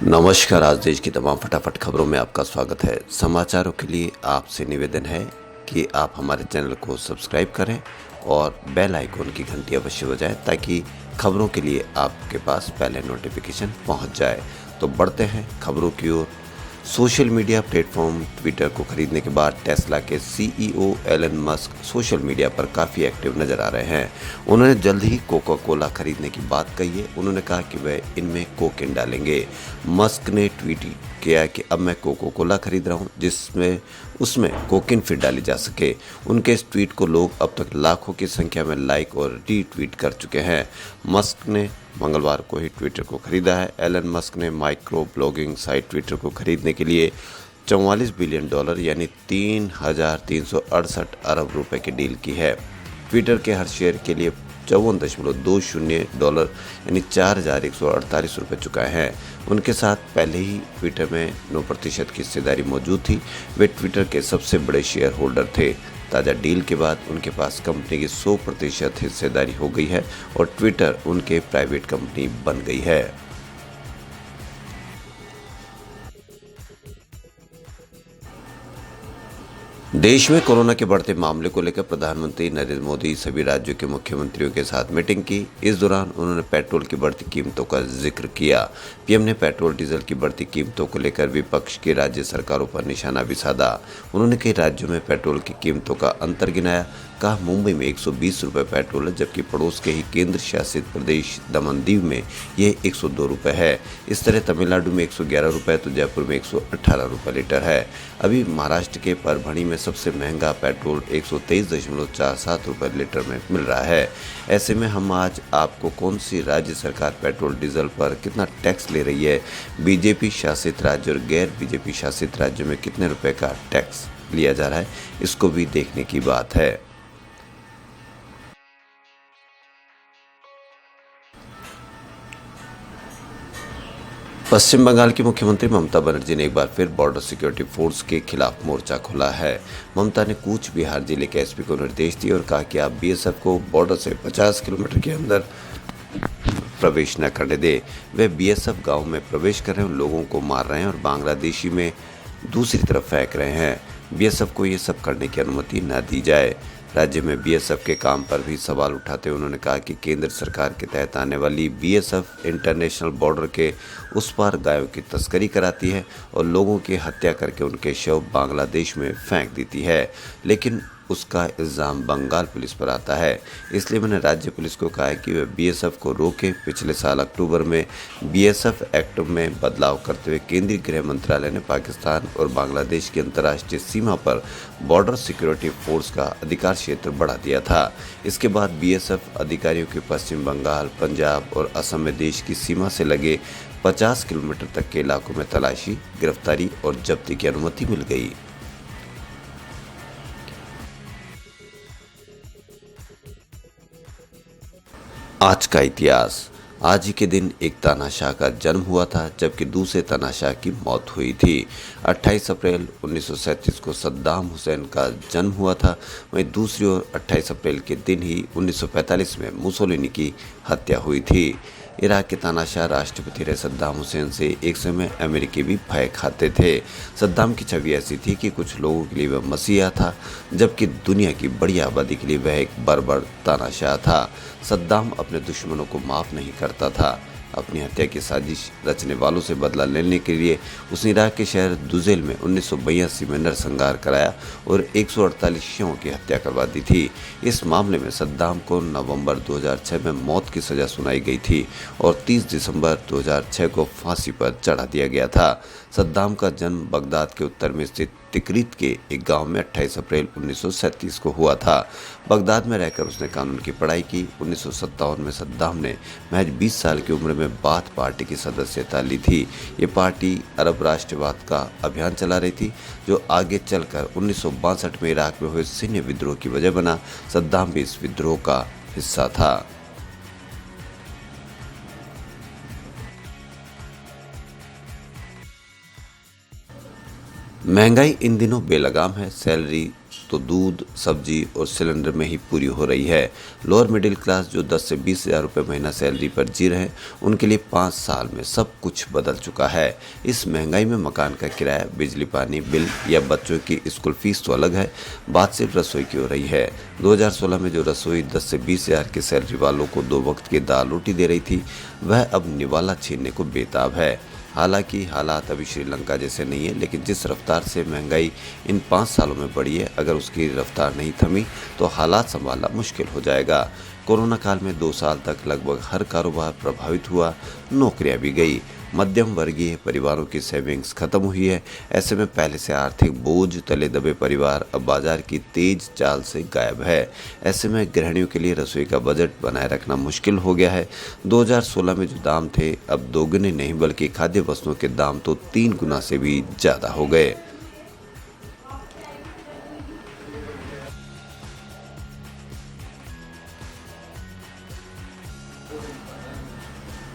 नमस्कार। आज देश की तमाम फटाफट खबरों में आपका स्वागत है। समाचारों के लिए आपसे निवेदन है कि आप हमारे चैनल को सब्सक्राइब करें और बेल आइकॉन की घंटी अवश्य बजाएं ताकि खबरों के लिए आपके पास पहले नोटिफिकेशन पहुंच जाए। तो बढ़ते हैं खबरों की ओर। सोशल मीडिया प्लेटफॉर्म ट्विटर को खरीदने के बाद टेस्ला के CEO Elon Musk social media पर काफ़ी एक्टिव नजर आ रहे हैं। उन्होंने जल्द ही कोका कोला खरीदने की बात कही है। उन्होंने कहा कि वह इनमें कोकेन डालेंगे। मस्क ने ट्वीट किया कि अब मैं कोका कोला खरीद रहा हूं जिसमें उसमें कोकेन फिर डाली जा सके। उनके इस ट्वीट को लोग अब तक लाखों की संख्या में लाइक और रीट्वीट कर चुके हैं। मस्क ने मंगलवार को ही ट्विटर को खरीदा है। एलन मस्क ने माइक्रो ब्लॉगिंग साइट ट्विटर को खरीदने के लिए $44 बिलियन यानी 3,368 अरब रुपए की डील की है। ट्विटर के हर शेयर के लिए $54.20 यानी 4,148 रुपये चुकाए हैं। उनके साथ पहले ही ट्विटर में 9% की हिस्सेदारी मौजूद थी। वे ट्विटर के सबसे बड़े शेयर होल्डर थे। ताज़ा डील के बाद उनके पास कंपनी की 100% हिस्सेदारी हो गई है और ट्विटर उनके प्राइवेट कंपनी बन गई है। देश में कोरोना के बढ़ते मामले को लेकर प्रधानमंत्री नरेंद्र मोदी सभी राज्यों के मुख्यमंत्रियों के साथ मीटिंग की। इस दौरान उन्होंने पेट्रोल की बढ़ती कीमतों का जिक्र किया। पीएम ने पेट्रोल डीजल की बढ़ती कीमतों को लेकर विपक्ष की राज्य सरकारों पर निशाना भी साधा। उन्होंने कई राज्यों में पेट्रोल की कीमतों का अंतर गिनाया। कहा मुंबई में 120 रुपये पेट्रोल है जबकि पड़ोस के ही केंद्र शासित प्रदेश दमन दीव में यह 102 रुपये है। इस तरह तमिलनाडु में 111 रुपये तो जयपुर में 118 रुपये लीटर है। अभी महाराष्ट्र के परभणी में सबसे महंगा पेट्रोल 123.47 रुपये लीटर में मिल रहा है। ऐसे में हम आज आपको कौन सी राज्य सरकार पेट्रोल डीजल पर कितना टैक्स ले रही है, बीजेपी शासित राज्य और गैर बीजेपी शासित राज्यों में कितने रुपए का टैक्स लिया जा रहा है, इसको भी देखने की बात है। पश्चिम बंगाल की मुख्यमंत्री ममता बनर्जी ने एक बार फिर बॉर्डर सिक्योरिटी फोर्स के खिलाफ मोर्चा खोला है। ममता ने कूच बिहार जिले के एसपी को निर्देश दिए और कहा कि आप बीएसएफ को बॉर्डर से 50 किलोमीटर के अंदर प्रवेश न करने दे। वे बीएसएफ गांव में प्रवेश कर रहे हैं, लोगों को मार रहे हैं और बांग्लादेशी में दूसरी तरफ फेंक रहे हैं। बीएसएफ को ये सब करने की अनुमति न दी जाए। राज्य में बीएसएफ के काम पर भी सवाल उठाते हुए उन्होंने कहा कि केंद्र सरकार के तहत आने वाली बीएसएफ इंटरनेशनल बॉर्डर के उस पार गायों की तस्करी कराती है और लोगों की हत्या करके उनके शव बांग्लादेश में फेंक देती है, लेकिन उसका इल्ज़ाम बंगाल पुलिस पर आता है। इसलिए मैंने राज्य पुलिस को कहा है कि वे बीएसएफ को रोके। पिछले साल अक्टूबर में बीएसएफ एक्ट में बदलाव करते हुए केंद्रीय गृह मंत्रालय ने पाकिस्तान और बांग्लादेश की अंतर्राष्ट्रीय सीमा पर बॉर्डर सिक्योरिटी फोर्स का अधिकार क्षेत्र बढ़ा दिया था। इसके बाद बीएसएफ अधिकारियों के पश्चिम बंगाल, पंजाब और असम में देश की सीमा से लगे 50 किलोमीटर तक के इलाकों में तलाशी, गिरफ्तारी और जब्ती की अनुमति मिल गई। आज का इतिहास। आज ही के दिन एक तानाशाह का जन्म हुआ था जबकि दूसरे तानाशाह की मौत हुई थी। 28 अप्रैल 1937 को सद्दाम हुसैन का जन्म हुआ था। वहीं दूसरी ओर 28 अप्रैल के दिन ही 1945 में मुसोलिनी की हत्या हुई थी। इराक के तानाशाह राष्ट्रपति रहे सद्दाम हुसैन से एक समय अमेरिकी भी भय खाते थे। सद्दाम की छवि ऐसी थी कि कुछ लोगों के लिए वह मसीहा था जबकि दुनिया की बड़ी आबादी के लिए वह एक बर्बर तानाशाह था। सद्दाम अपने दुश्मनों को माफ़ नहीं करता था। अपनी हत्या की साजिश रचने वालों से बदला लेने के लिए उसने इराक के शहर दुज़ेल में 1982 में नरसंहार कराया और 148 शियों की हत्या करवा दी थी। इस मामले में सद्दाम को नवंबर 2006 में मौत की सज़ा सुनाई गई थी और 30 दिसंबर 2006 को फांसी पर चढ़ा दिया गया था। सद्दाम का जन्म बगदाद के उत्तर में स्थित तिकरित के एक गांव में 28 अप्रैल 1937 को हुआ था। बगदाद में रहकर उसने कानून की पढ़ाई की। 1957 में सद्दाम ने महज 20 साल की उम्र में बाथ पार्टी की सदस्यता ली थी। ये पार्टी अरब राष्ट्रवाद का अभियान चला रही थी जो आगे चलकर 1962 में इराक में हुए सैन्य विद्रोह की वजह बना। सद्दाम भी इस विद्रोह का हिस्सा था। महंगाई इन दिनों बेलगाम है। सैलरी तो दूध, सब्जी और सिलेंडर में ही पूरी हो रही है। लोअर मिडिल क्लास जो 10 से 20 हज़ार रुपये महीना सैलरी पर जी रहे हैं, उनके लिए 5 साल में सब कुछ बदल चुका है। इस महंगाई में मकान का किराया, बिजली पानी बिल या बच्चों की स्कूल फीस तो अलग है, बात सिर्फ रसोई की हो रही है। 2016 में जो रसोई 10 से 20 हज़ार की सैलरी वालों को 2 वक्त की दाल रोटी दे रही थी, वह अब निवाला छीनने को बेताब है। हालांकि हालात अभी श्रीलंका जैसे नहीं है, लेकिन जिस रफ्तार से महंगाई इन 5 सालों में बढ़ी है, अगर उसकी रफ्तार नहीं थमी तो हालात संभालना मुश्किल हो जाएगा। कोरोना काल में 2 साल तक लगभग हर कारोबार प्रभावित हुआ, नौकरियां भी गई, मध्यम वर्गीय परिवारों की सेविंग्स खत्म हुई है। ऐसे में पहले से आर्थिक बोझ तले दबे परिवार अब बाजार की तेज चाल से गायब है। ऐसे में गृहिणियों के लिए रसोई का बजट बनाए रखना मुश्किल हो गया है। 2016 में जो दाम थे, अब दोगुने नहीं बल्कि खाद्य वस्तुओं के दाम तो 3 गुना से भी ज़्यादा हो गए।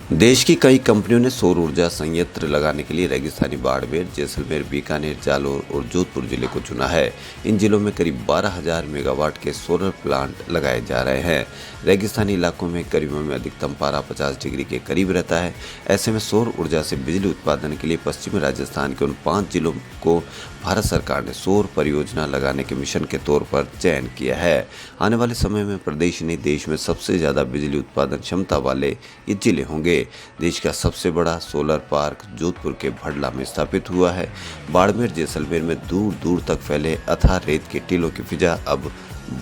देश की कई कंपनियों ने सौर ऊर्जा संयंत्र लगाने के लिए रेगिस्तानी बाड़मेर, जैसलमेर, बीकानेर, जालौर और जोधपुर जिले को चुना है। इन जिलों में करीब 12,000 मेगावाट के सोलर प्लांट लगाए जा रहे हैं। रेगिस्तानी इलाकों में गर्मियों में अधिकतम पारा 50 डिग्री के करीब रहता है। ऐसे में सौर ऊर्जा से बिजली उत्पादन के लिए पश्चिमी राजस्थान के उन 5 जिलों को भारत सरकार ने सौर परियोजना लगाने के मिशन के तौर पर चयन किया है। आने वाले समय में प्रदेश ने देश में सबसे ज़्यादा बिजली उत्पादन क्षमता वाले ये जिले होंगे। देश का सबसे बड़ा सोलर पार्क जोधपुर के भड़ला में स्थापित हुआ है। बाड़मेर, जैसलमेर में दूर दूर तक फैले अथाह रेत के टीलों की फिजा अब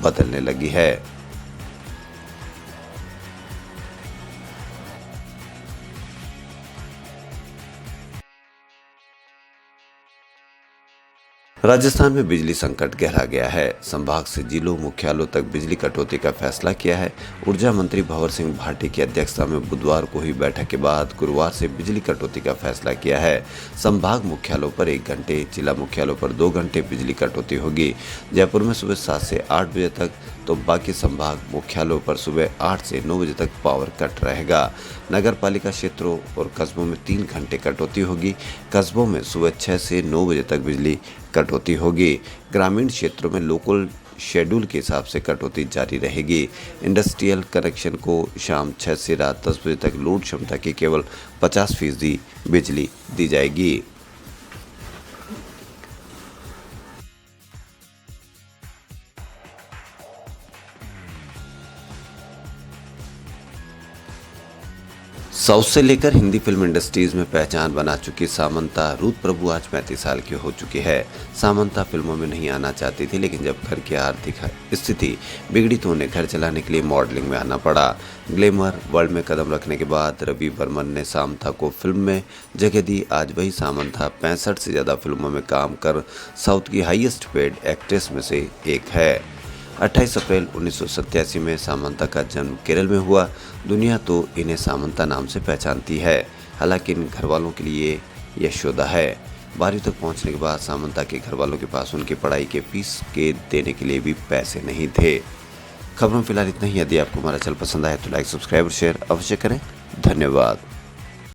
बदलने लगी है। राजस्थान में बिजली संकट गहरा गया है। संभाग से जिलों मुख्यालयों तक बिजली कटौती का फैसला किया है। ऊर्जा मंत्री भंवर सिंह भाटी की अध्यक्षता में बुधवार को हुई बैठक के बाद गुरुवार से बिजली कटौती का फैसला किया है। संभाग मुख्यालयों पर 1 घंटे, जिला मुख्यालयों पर 2 घंटे बिजली कटौती होगी। जयपुर में सुबह 7 से 8 बजे तक, तो बाकी संभाग मुख्यालयों पर सुबह 8 से 9 बजे तक पावर कट रहेगा। नगर पालिका क्षेत्रों और कस्बों में 3 घंटे कटौती होगी। कस्बों में सुबह 6 से 9 बजे तक बिजली कटौती होगी। ग्रामीण क्षेत्रों में लोकल शेड्यूल के हिसाब से कटौती जारी रहेगी। इंडस्ट्रियल कनेक्शन को शाम 6 से रात 10 बजे तक लोड क्षमता की केवल 50% बिजली दी जाएगी। साउथ से लेकर हिंदी फिल्म इंडस्ट्रीज में पहचान बना चुकी सामंता रूथ प्रभु आज 35 साल की हो चुकी है। सामंता फिल्मों में नहीं आना चाहती थी, लेकिन जब घर की आर्थिक स्थिति बिगड़ी तो उन्हें घर चलाने के लिए मॉडलिंग में आना पड़ा। ग्लैमर वर्ल्ड में कदम रखने के बाद रवि बर्मन ने सामंता को फिल्म में जगह दी। आज वही सामंता 65 से ज़्यादा फिल्मों में काम कर साउथ की हाईएस्ट पेड एक्ट्रेस में से एक है। 28 अप्रैल 1987 में सामंता का जन्म केरल में हुआ। दुनिया तो इन्हें सामंता नाम से पहचानती है। हालांकि इन घर वालों के लिए यशोदा है। 12वीं तक पहुंचने के बाद सामंता के घर वालों के पास उनकी पढ़ाई के फीस के देने के लिए भी पैसे नहीं थे। खबरों में फिलहाल इतना ही। यदि आपको हमारा चैनल पसंद आए तो लाइक, सब्सक्राइब और शेयर अवश्य करें। धन्यवाद।